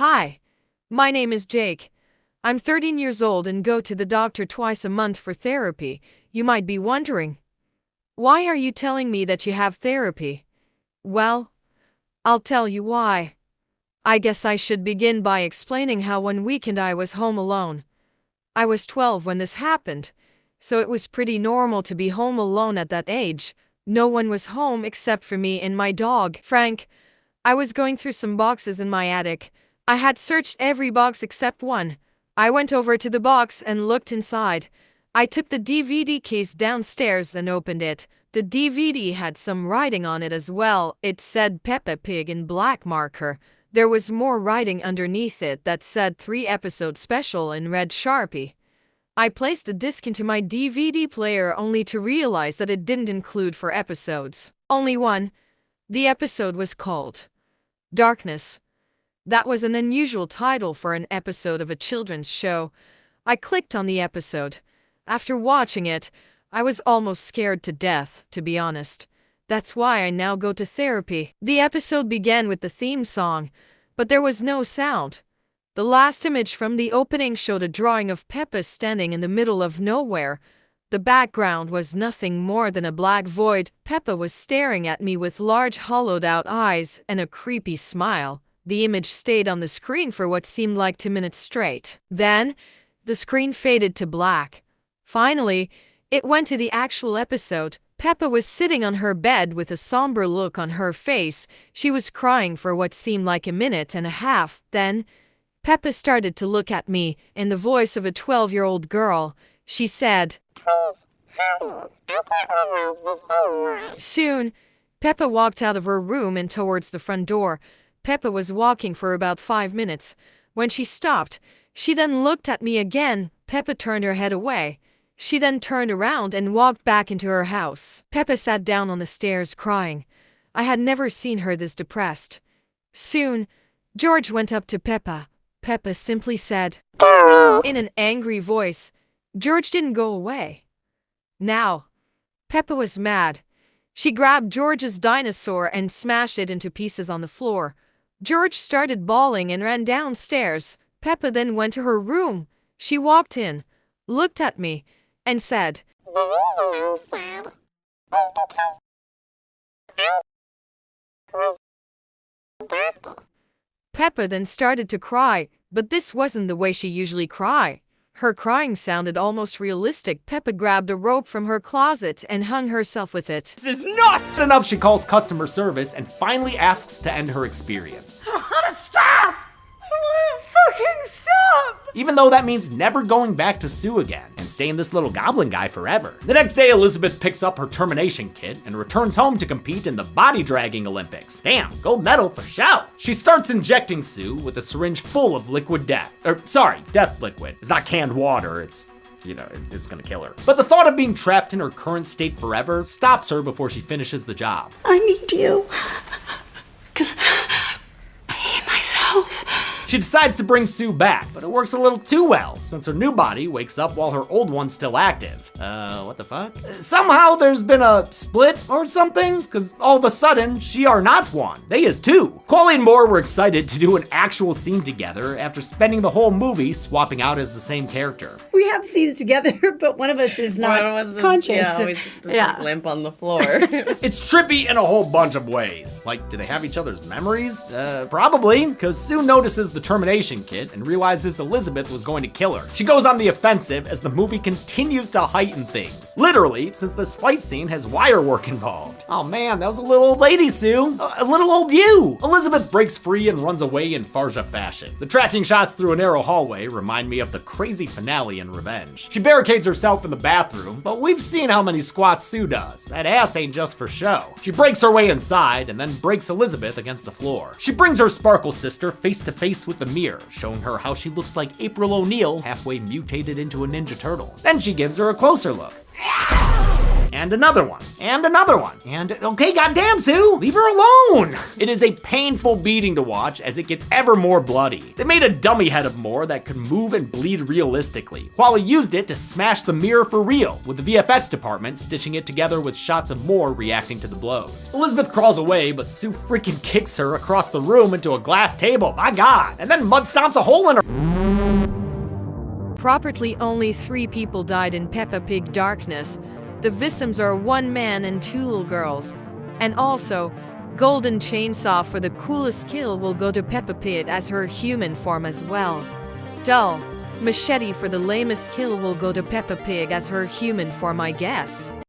Hi, my name is Jake. I'm 13 years old and go to the doctor twice a month for therapy. You might be wondering, why are you telling me that you have therapy? Well, I'll tell you why. I guess I should begin by explaining how one weekend I was home alone. I was 12 when this happened, so it was pretty normal to be home alone at that age. No one was home except for me and my dog, Frank. I was going through some boxes in my attic. I had searched every box except one. I went over to the box and looked inside. I took the DVD case downstairs and opened it. The DVD had some writing on it as well. It said Peppa Pig in black marker. There was more writing underneath it that said 3-episode special in red Sharpie. I placed the disc into my DVD player only to realize that it didn't include 4 episodes. Only one. The episode was called Darkness. That was an unusual title for an episode of a children's show. I clicked on the episode. After watching it, I was almost scared to death, to be honest. That's why I now go to therapy. The episode began with the theme song, but there was no sound. The last image from the opening showed a drawing of Peppa standing in the middle of nowhere. The background was nothing more than a black void. Peppa was staring at me with large hollowed-out eyes and a creepy smile. The image stayed on the screen for what seemed like 2 minutes straight. Then, the screen faded to black. Finally, it went to the actual episode. Peppa was sitting on her bed with a somber look on her face. She was crying for what seemed like 1.5 minutes. Then, Peppa started to look at me in the voice of a 12-year-old girl. She said, "Please, help me. I can't live like this anymore." Soon, Peppa walked out of her room and towards the front door. Peppa was walking for about 5 minutes. When she stopped, she then looked at me again. Peppa turned her head away. She then turned around and walked back into her house. Peppa sat down on the stairs crying. I had never seen her this depressed. Soon, George went up to Peppa. Peppa simply said, "Go away." in an angry voice. George didn't go away. Now, Peppa was mad. She grabbed George's dinosaur and smashed it into pieces on the floor. George started bawling and ran downstairs. Peppa then went to her room. She walked in, looked at me, and said, "The reason I'm sad is because I was adopted." Peppa then started to cry, but this wasn't the way she usually cried. Her crying sounded almost realistic. Peppa grabbed a rope from her closet and hung herself with it. This is nuts! Enough, she calls customer service and finally asks to end her experience. I want to stop! I want to fucking stop! Even though that means never going back to Sue again and staying this little goblin guy forever. The next day, Elizabeth picks up her termination kit and returns home to compete in the body dragging Olympics. Damn, gold medal for show. She starts injecting Sue with a syringe full of liquid death. Death liquid. It's not canned water, it's gonna kill her. But the thought of being trapped in her current state forever stops her before she finishes the job. I need you. Because I hate myself. She decides to bring Sue back, but it works a little too well, since her new body wakes up while her old one's still active. What the fuck? Somehow there's been a split or something, because all of a sudden, she are not one, they is two. Quali and Moore were excited to do an actual scene together after spending the whole movie swapping out as the same character. We have scenes together, but one of us is not conscious. Yeah, always just like limp on the floor. It's trippy in a whole bunch of ways. Like, do they have each other's memories? Probably, because Sue notices the termination kit and realizes Elizabeth was going to kill her. She goes on the offensive as the movie continues to heighten things. Literally, since this fight scene has wire work involved. Oh man, that was a little old lady, Sue. A little old you. Elizabeth breaks free and runs away in Farja fashion. The tracking shots through a narrow hallway remind me of the crazy finale in Revenge. She barricades herself in the bathroom, but we've seen how many squats Sue does. That ass ain't just for show. She breaks her way inside and then breaks Elizabeth against the floor. She brings her Sparkle sister face to face with the mirror, showing her how she looks like April O'Neil halfway mutated into a Ninja Turtle. Then she gives her a closer look. and another one, and another one. And okay, goddamn, Sue, leave her alone. It is a painful beating to watch as it gets ever more bloody. They made a dummy head of Moore that could move and bleed realistically, while he used it to smash the mirror for real, with the VFX department stitching it together with shots of Moore reacting to the blows. Elizabeth crawls away, but Sue freaking kicks her across the room into a glass table, my god, and then mud stomps a hole in her. Properly, only 3 people died in Peppa Pig Darkness. The victims are 1 man and 2 little girls. And also, Golden Chainsaw for the coolest kill will go to Peppa Pig as her human form as well. Dull Machete for the lamest kill will go to Peppa Pig as her human form, I guess.